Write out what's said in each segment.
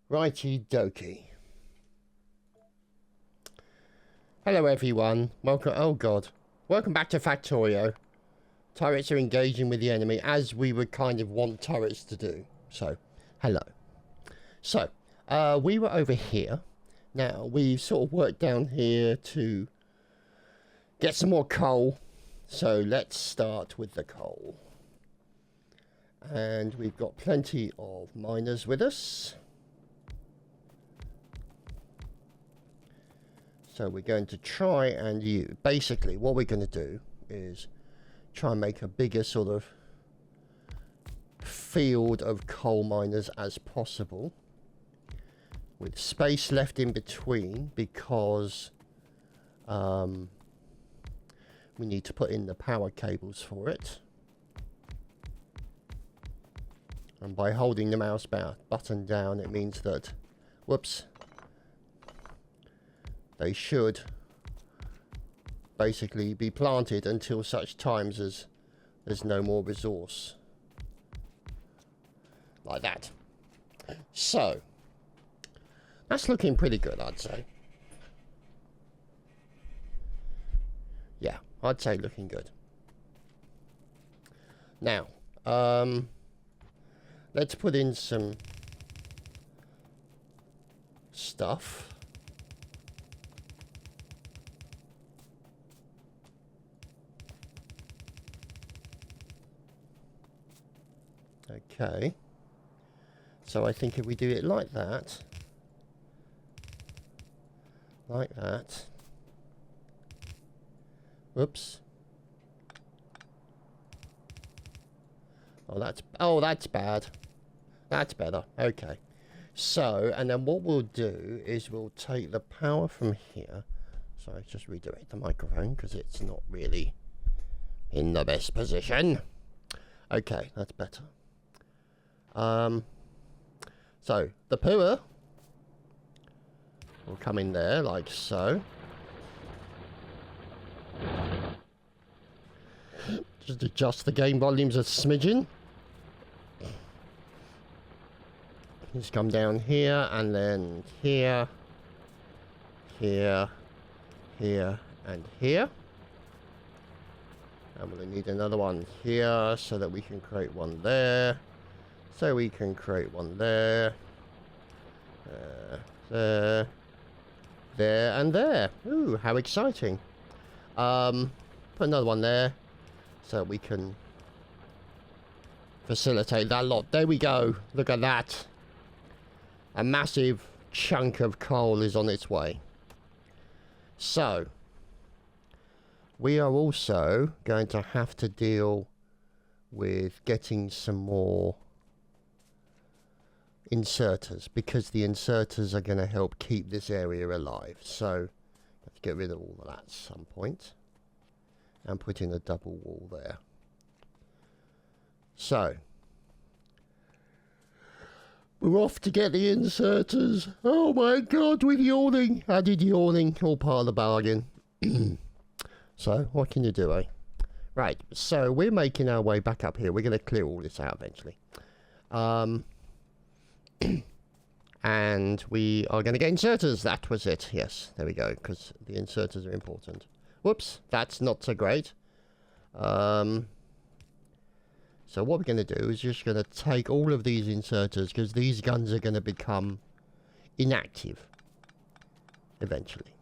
Righty dokie. Hello everyone. Welcome. Oh god. Welcome back to Factorio. Turrets are engaging with the enemy as we would kind of want turrets to do. So, hello. So, we were over here. Now, we've sort of worked down here to get some more coal. So, let's start with the coal. And we've got plenty of miners with us. So we're going to try and use, basically what we're going to do is try and make a bigger sort of field of coal miners as possible, with space left in between because we need to put in the power cables for it. And by holding the mouse button down, it means that, whoops, they should basically be planted until such times as there's no more resource. Like that. So, that's looking pretty good, I'd say. Yeah, I'd say looking good. Now, let's put in some stuff. Okay, so I think if we do it like that, whoops, that's bad, that's better. Okay, so, and then what we'll do is we'll take the power from here. Sorry, just redirect the microphone because it's not really in the best position. Okay, that's better. So the power will come in there like so. Just adjust the game volumes a smidgen. Just come down here and then here, here, here, and here. And we'll need another one here so that we can create one there. So we can create one there, there, and there. Ooh, how exciting. Put another one there so we can facilitate that lot. There we go. Look at that. A massive chunk of coal is on its way. So, we are also going to have to deal with getting some more inserters, because the inserters are going to help keep this area alive. So let's get rid of all of that at some point and put in a double wall there. So we're off to get the inserters. Oh my god, with yawning. Added yawning, all part of the bargain. So what can you do, eh? Right, so we're making our way back up here. We're going to clear all this out eventually. And we are going to get inserters. That was it. Yes, there we go, because the inserters are important. Whoops, that's not so great. So what we're going to do is just going to take all of these inserters, because these guns are going to become inactive eventually.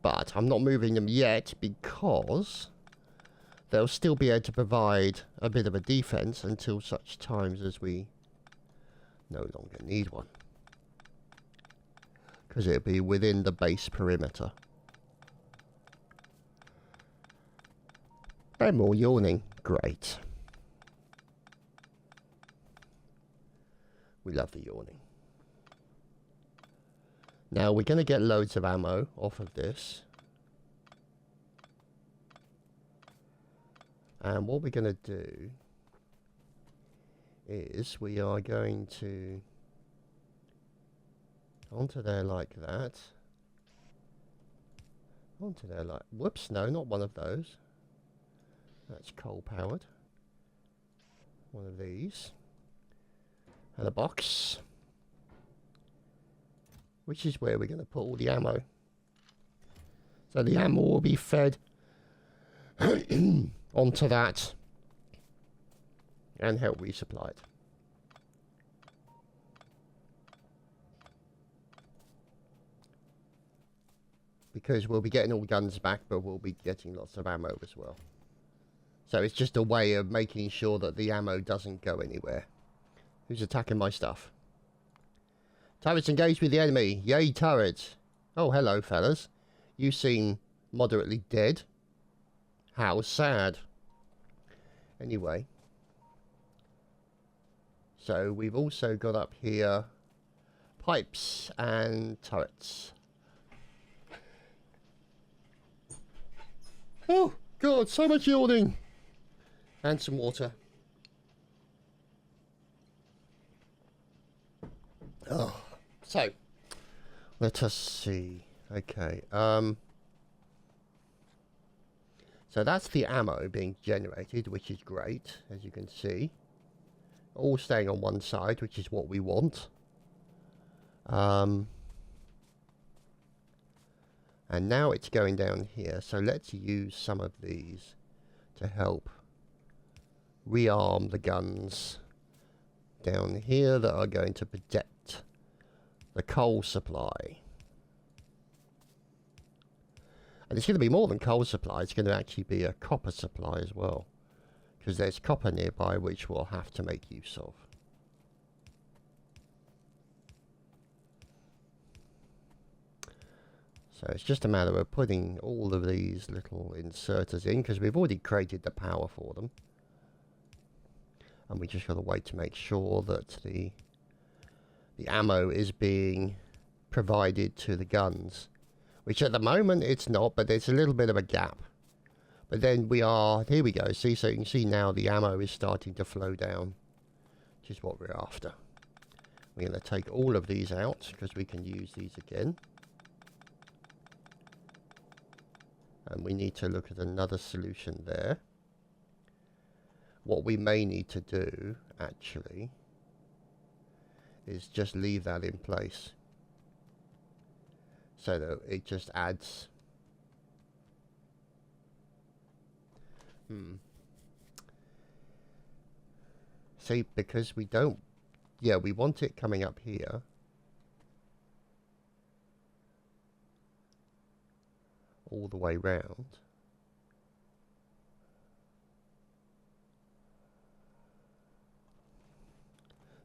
But I'm not moving them yet because they'll still be able to provide a bit of a defense until such times as we no longer need one. Because it'll be within the base perimeter. And more yawning. Great. We love the yawning. Now we're going to get loads of ammo off of this. And what we're going to do is we are going to onto there like that. Onto there like, whoops, no, not one of those. That's coal powered. one of these. And a box. Which is where we're going to put all the ammo. So the ammo will be fed onto that and help resupply it. Because we'll be getting all guns back, but we'll be getting lots of ammo as well. So it's just a way of making sure that the ammo doesn't go anywhere. Who's attacking my stuff? Turrets engaged with the enemy. Yay, turrets. Oh, hello, fellas. You seem moderately dead. How sad. Anyway. So we've also got up here pipes and turrets. Oh, God, so much yawning. And some water. Oh, so let us see. Okay, so that's the ammo being generated, which is great, as you can see. All staying on one side, which is what we want. And now it's going down here, so let's use some of these to help rearm the guns down here that are going to protect the coal supply. And it's going to be more than coal supply, it's going to actually be a copper supply as well. Because there's copper nearby which we'll have to make use of. So it's just a matter of putting all of these little inserters in, because we've already created the power for them. And we just got to wait to make sure that the ammo is being provided to the guns. Which at the moment it's not, but there's a little bit of a gap. But then we are, here we go, see, so you can see now the ammo is starting to flow down. Which is what we're after. We're going to take all of these out, because we can use these again. And we need to look at another solution there. What we may need to do, actually, is just leave that in place. So that it just adds... See, because we don't... Yeah, we want it coming up here. All the way round.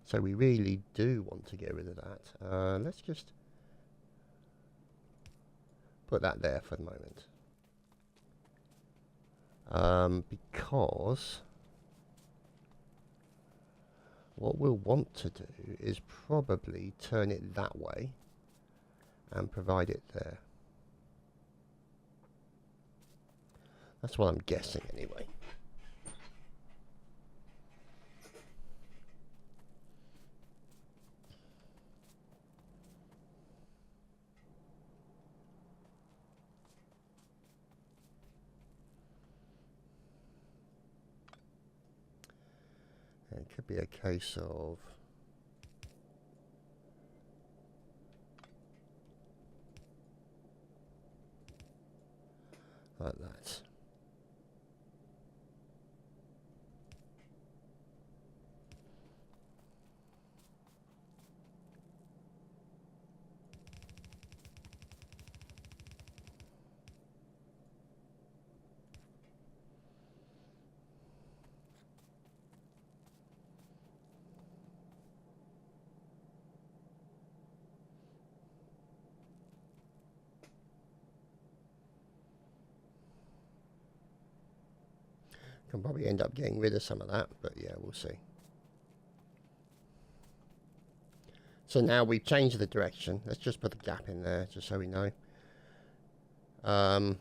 So we really do want to get rid of that. Let's just put that there for the moment. Because what we'll want to do is probably turn it that way and provide it there. That's what I'm guessing anyway. And it could be a case of like that. Can probably end up getting rid of some of that, but yeah, we'll see. So now we've changed the direction. Let's just put the gap in there, just so we know. And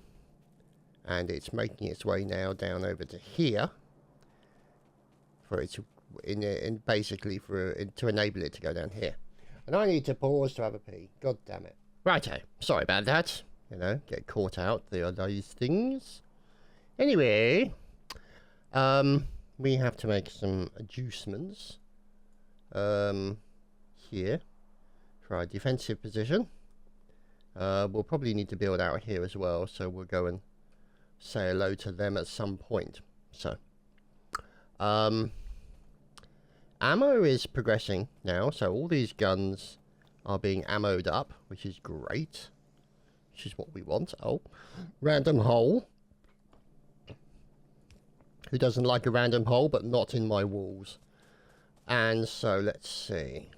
it's making its way now down over to here, for it to, basically to enable it to go down here. And I need to pause to have a pee. God damn it. Righto. Sorry about that. You know, get caught out. There are those things. Anyway. we have to make some adjustments here for our defensive position. We'll probably need to build out here as well, so we'll go and say hello to them at some point. So ammo is progressing now, so all these guns are being ammoed up, which is great, which is what we want. Oh, random hole. Who doesn't like a random hole, but not in my walls? And so let's see,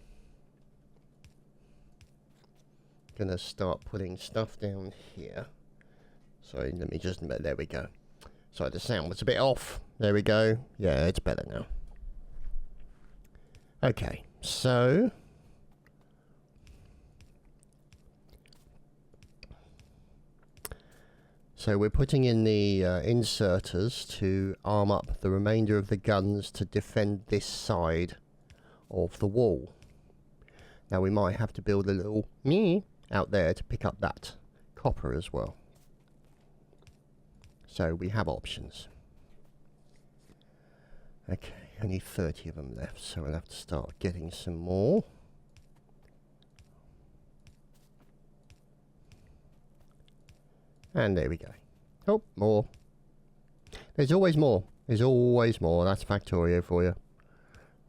gonna start putting stuff down here. Sorry, let me just, there we go. Sorry, the sound was a bit off. There we go. Yeah, it's better now. Okay, so we're putting in the inserters to arm up the remainder of the guns to defend this side of the wall. Now we might have to build a little out there to pick up that copper as well. So we have options. Okay, only 30 of them left, so we'll have to start getting some more. And there we go. Oh, more. There's always more. There's always more. That's Factorio for you.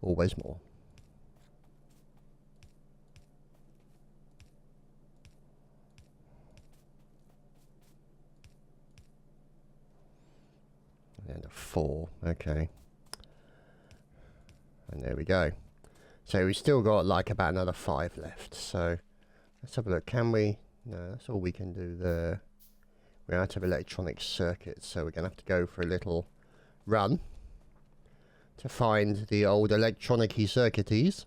Always more. And a 4. Okay. And there we go. So we've still got like about another 5 left. So let's have a look. Can we? No, that's all we can do there. We're out of electronic circuits, so we're going to have to go for a little run to find the old electronic-y circuities.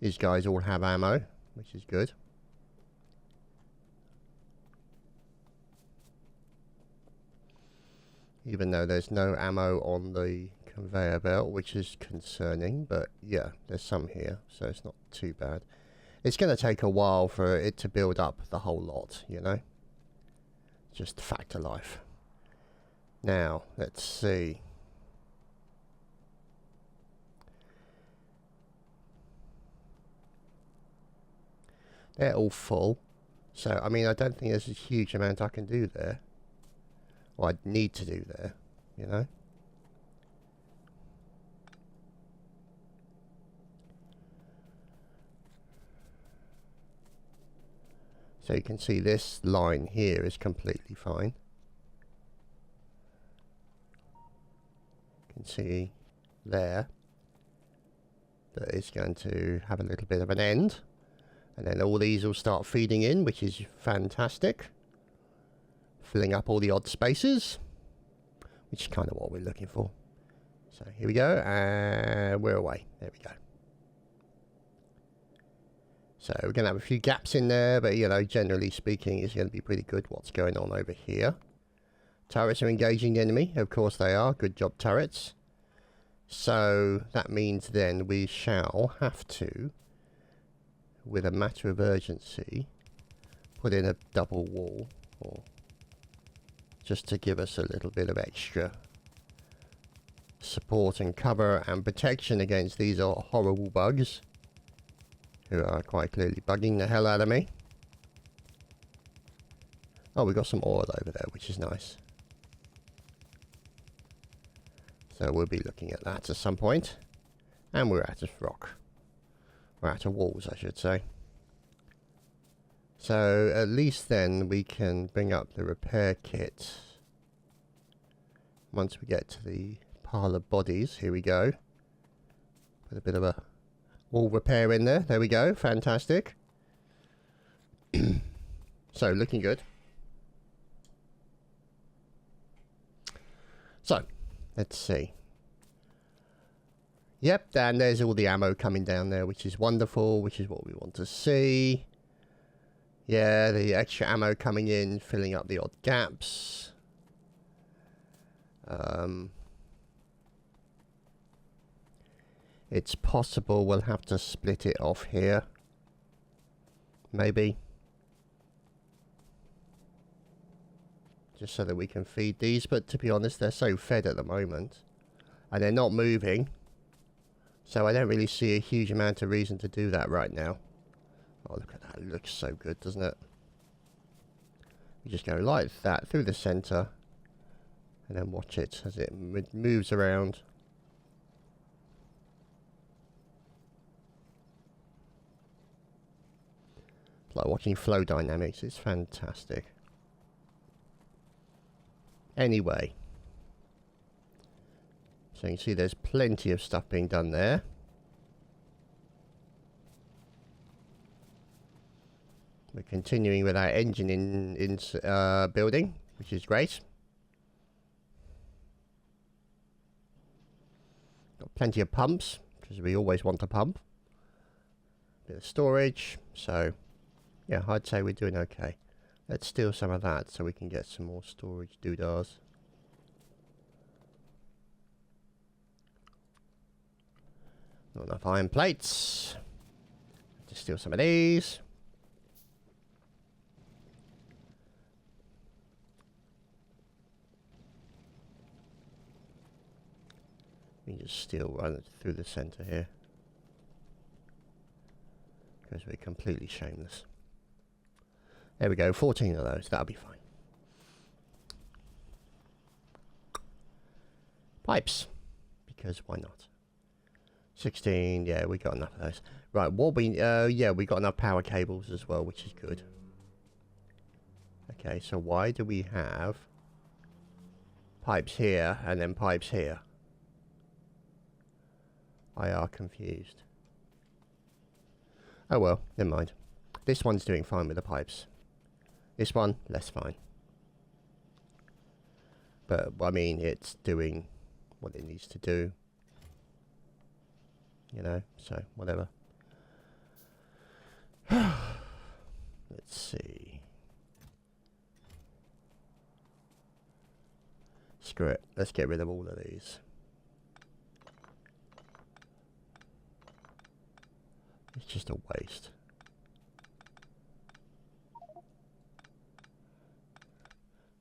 These guys all have ammo, which is good. Even though there's no ammo on the conveyor belt, which is concerning, but yeah, there's some here, so it's not too bad. It's going to take a while for it to build up the whole lot, you know. Just the fact of life. Now, let's see. They're all full. So, I mean, I don't think there's a huge amount I can do there. Or I'd need to do there, you know. So you can see this line here is completely fine. You can see there that it's going to have a little bit of an end. And then all these will start feeding in, which is fantastic. Filling up all the odd spaces, which is kind of what we're looking for. So here we go, and we're away. There we go. So we're going to have a few gaps in there, but, you know, generally speaking, it's going to be pretty good what's going on over here. Turrets are engaging the enemy. Of course they are. Good job, turrets. So that means then we shall have to, with a matter of urgency, put in a double wall, or just to give us a little bit of extra support and cover and protection against these horrible bugs, who are quite clearly bugging the hell out of me. Oh, we've got some oil over there, which is nice. So we'll be looking at that at some point. And we're out of rock. We're out of walls, I should say. So at least then we can bring up the repair kit. Once we get to the pile of bodies, here we go. Put a bit of a wall repair in there. There we go. Fantastic. So, looking good. So, let's see. Yep, and there's all the ammo coming down there, which is wonderful, which is what we want to see. Yeah, the extra ammo coming in, filling up the odd gaps. It's possible we'll have to split it off here. Maybe. just so that we can feed these. But to be honest, they're so fed at the moment, and they're not moving, so I don't really see a huge amount of reason to do that right now. Oh, look at that. It looks so good, doesn't it? You just go like that through the center, and then watch it as it moves around. It's like watching flow dynamics. It's fantastic. Anyway, so you can see there's plenty of stuff being done there. We're continuing with our engine in building, which is great. Got plenty of pumps, because we always want to pump. Bit of storage, so yeah, I'd say we're doing okay. Let's steal some of that so we can get some more storage doodahs. Not enough iron plates. Just steal some of these. We can just steal one through the center here, because we're completely shameless. There we go, 14 of those, that'll be fine. Pipes, because why not? 16, yeah, we got enough of those. Right, what we, yeah, we got enough power cables as well, which is good. Okay, so why do we have pipes here and then pipes here? I are confused. Oh well, never mind. This one's doing fine with the pipes. This one, less fine. But, I mean, it's doing what it needs to do. You know, so, whatever. Let's see. Screw it. Let's get rid of all of these. It's just a waste.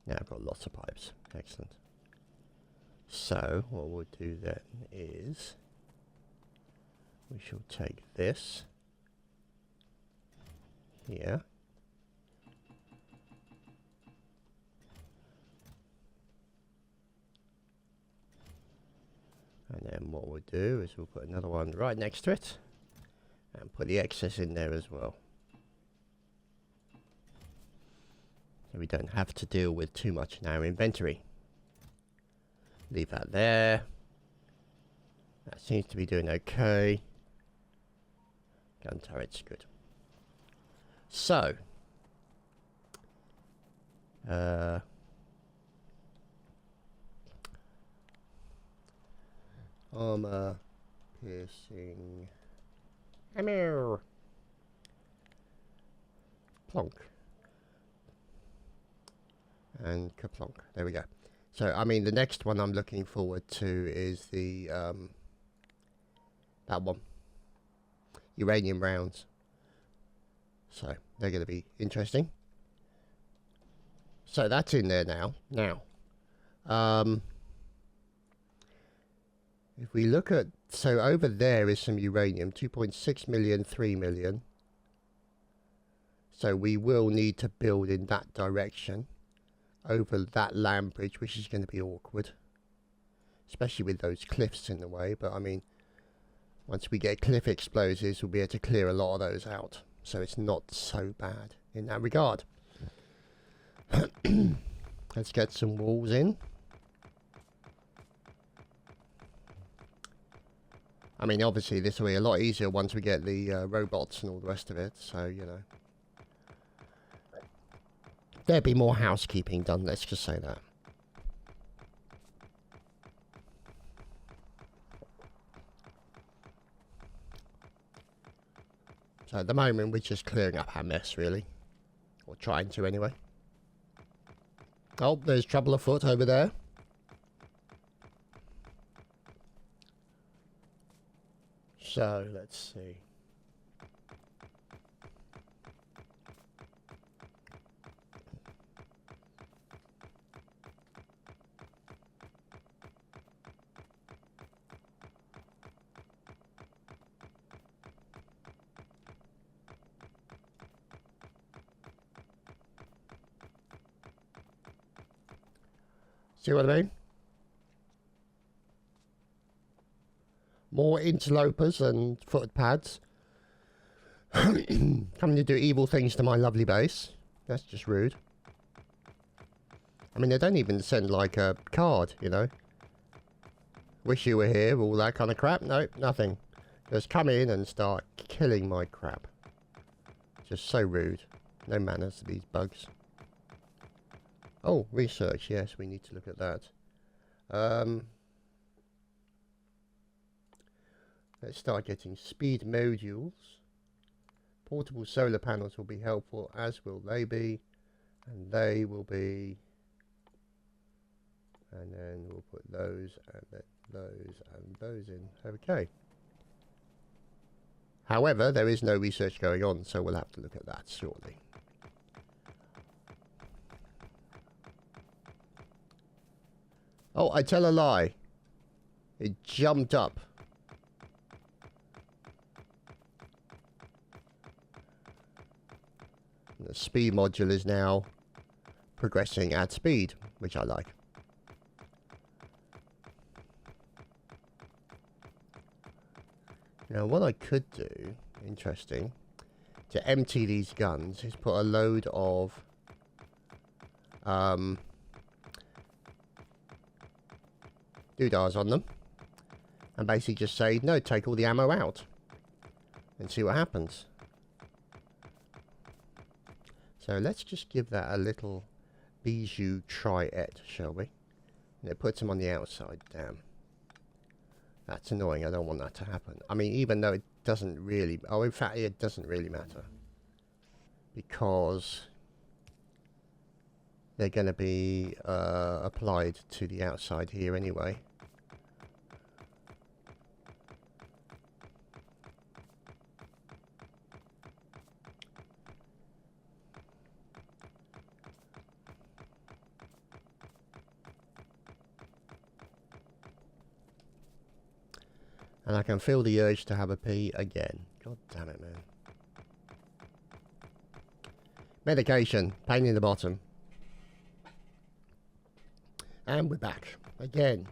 Now I've got lots of pipes. Excellent. So, what we'll do then is we shall take this here. And then what we'll do is we'll put another one right next to it and put the excess in there as well. So we don't have to deal with too much in our inventory. Leave that there. That seems to be doing okay. Gun turret's good. So, armor piercing. Hammer. Plonk. And kaplonk. There we go. So, I mean, the next one I'm looking forward to is the, that one. Uranium rounds. So, they're going to be interesting. So, that's in there now. Now, if we look at, so over there is some uranium, 2.6 million, 3 million. So, we will need to build in that direction. Over that land bridge, which is going to be awkward, especially with those cliffs in the way. But I mean, once we get cliff explosives, we'll be able to clear a lot of those out, so it's not so bad in that regard. Let's get some walls in. I mean, obviously this will be a lot easier once we get the robots and all the rest of it, so you know, there'll be more housekeeping done, let's just say that. So at the moment, we're just clearing up our mess, really. Or trying to, anyway. Oh, there's trouble afoot over there. So, let's see. See what I mean? More interlopers and footpads coming to do evil things to my lovely base. That's just rude. I mean, they don't even send like a card, you know. Wish you were here, all that kind of crap. Nope, nothing. Just come in and start killing my crap. Just so rude. No manners to these bugs. Oh, research. Yes, we need to look at that. Let's start getting speed modules. Portable solar panels will be helpful, as will they be. And they will be... And then we'll put those and then those and those in. Okay. However, there is no research going on, so we'll have to look at that shortly. Oh, I tell a lie. It jumped up. The speed module is now progressing at speed, which I like. Now what I could do, interesting, to empty these guns is put a load of doodahs on them and basically just say, no, take all the ammo out and see what happens. So let's just give that a little bijou try-et, shall we? And it puts them on the outside. Damn. That's annoying. I don't want that to happen. I mean, even though it doesn't really... Oh, in fact, it doesn't really matter. Because they're going to be applied to the outside here anyway. And I can feel the urge to have a pee again. God damn it, man. Medication. Pain in the bottom. And we're back. Again.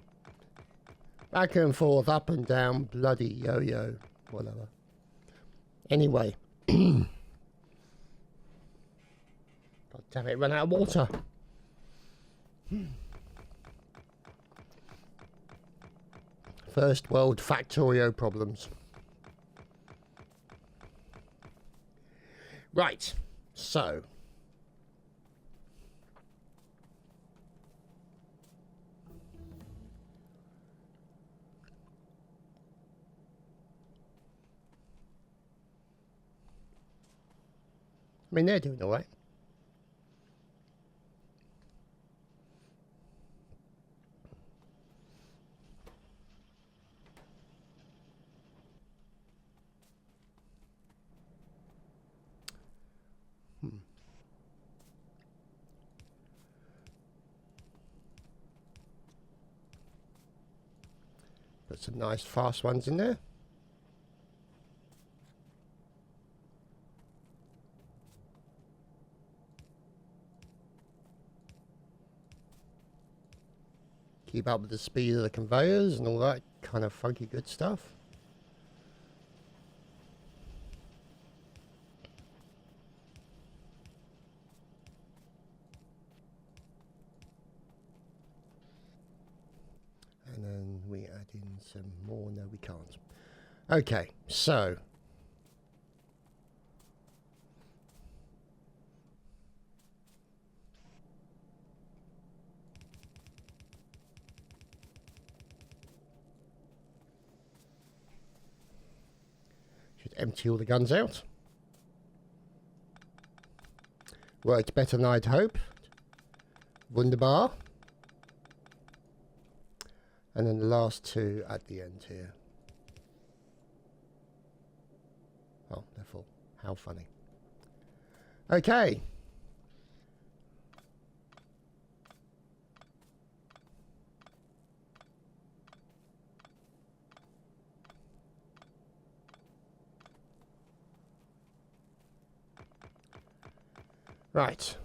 Back and forth, up and down. Bloody yo-yo. Whatever. Anyway. God damn it, run out of water. First world factorio problems. Right, so. I mean, they're doing all right. Put some nice fast ones in there. Keep up with the speed of the conveyors and all that kind of funky good stuff. And then we add in some more. No, we can't. Okay, so. Should empty all the guns out. Worked better than I'd hoped. Wunderbar. And then the last two at the end here. Oh, they're full. How funny. Okay. Right.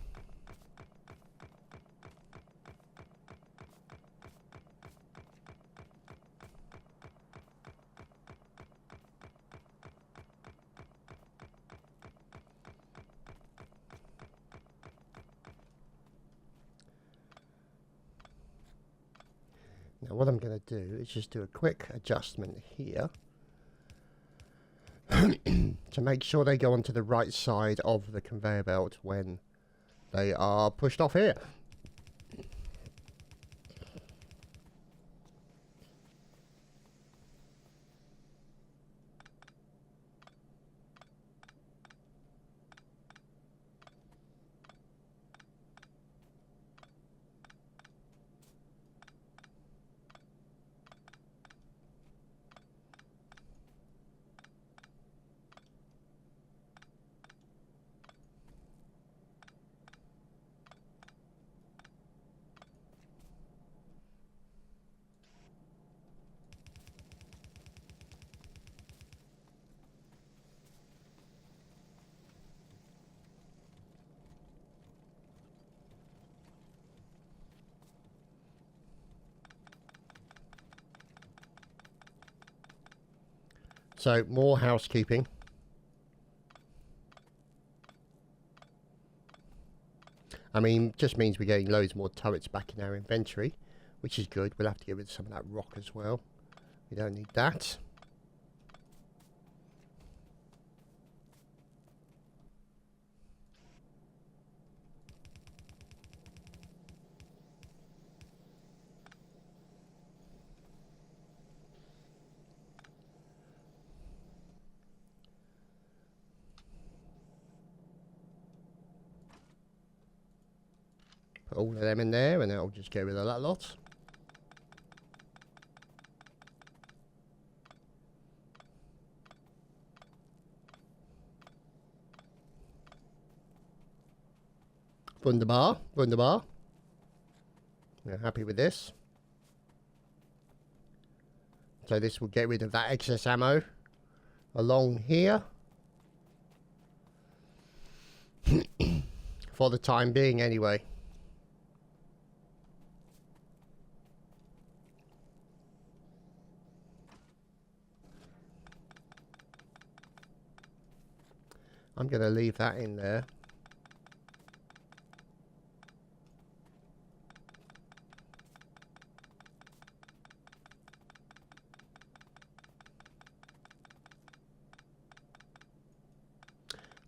Now what I'm going to do is just do a quick adjustment here to make sure they go onto the right side of the conveyor belt when they are pushed off here. So, more housekeeping. I mean, just means we're getting loads more turrets back in our inventory, which is good. We'll have to get rid of some of that rock as well. We don't need that. Put all of them in there and that'll just get rid of that lot. Wunderbar, wunderbar. We're happy with this. So this will get rid of that excess ammo along here. For the time being anyway. I'm going to leave that in there.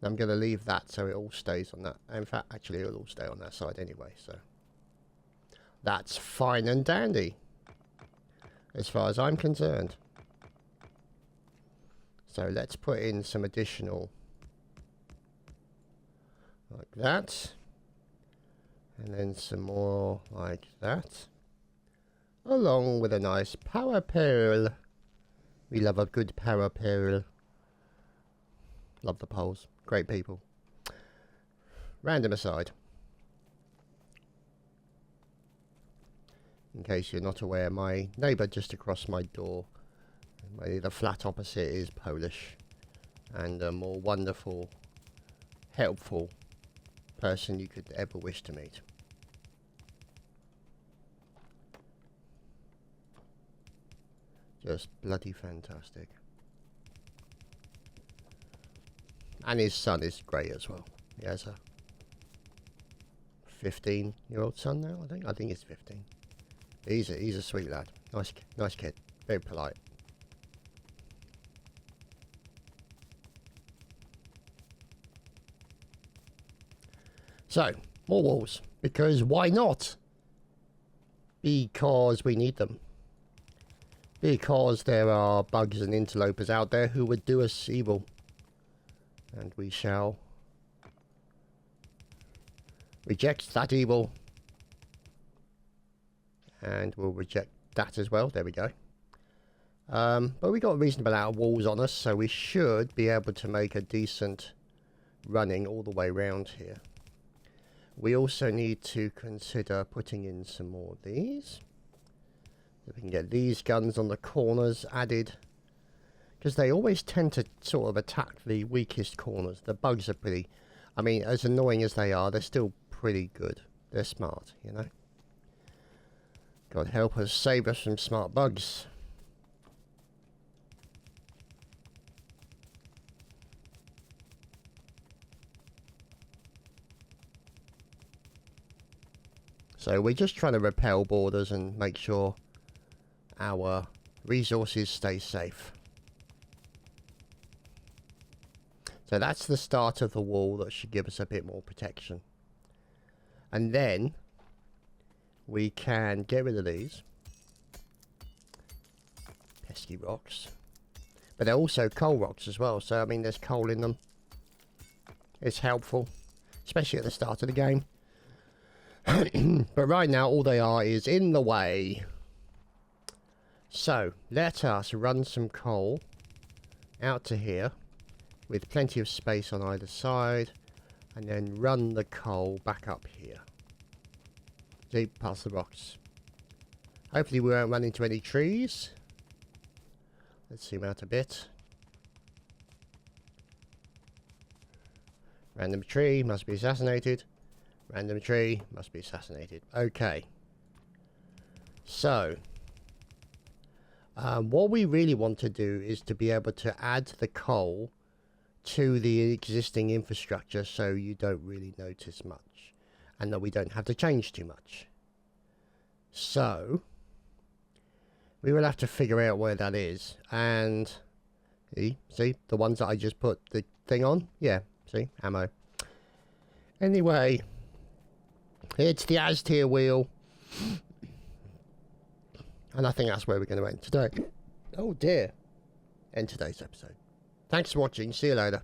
I'm going to leave that so it all stays on that. In fact, actually it'll all stay on that side anyway, so that's fine and dandy as far as I'm concerned. So let's put in some additional like that, and then some more like that, along with a nice power pearl. We love a good power pearl. Love the Poles. Great people. Random aside. In case you're not aware, my neighbour just across my door, the flat opposite, is Polish. And a more wonderful, helpful person you could ever wish to meet. Just bloody fantastic. And his son is great as well. He has a 15-year-old son now, I think. I think he's 15. He's a sweet lad. Nice kid. Very polite. So, more walls. Because why not? Because we need them. Because there are bugs and interlopers out there who would do us evil. And we shall reject that evil. And we'll reject that as well. There we go. But we got a reasonable amount of walls on us, so we should be able to make a decent running all the way around here. We also need to consider putting in some more of these. If we can get these guns on the corners added. Because they always tend to sort of attack the weakest corners. The bugs are pretty... I mean, as annoying as they are, they're still pretty good. They're smart, you know. God help us, save us from smart bugs. So we're just trying to repel borders and make sure our resources stay safe. So that's the start of the wall that should give us a bit more protection. And then we can get rid of these pesky rocks. But they're also coal rocks as well, so I mean there's coal in them. It's helpful, especially at the start of the game. But right now all they are is in the way. So let us run some coal out to here with plenty of space on either side, and then run the coal back up here. See, past the rocks. Hopefully we won't run into any trees. Let's zoom out a bit. Random tree must be assassinated. Random tree must be assassinated. Okay. So, what we really want to do is to be able to add the coal to the existing infrastructure so you don't really notice much. And that we don't have to change too much. So, we will have to figure out where that is. And, see, the ones that I just put the thing on? Yeah, see, ammo. Anyway, it's the As tier wheel. And I think that's where we're going to end today. Oh dear. End today's episode. Thanks for watching. See you later.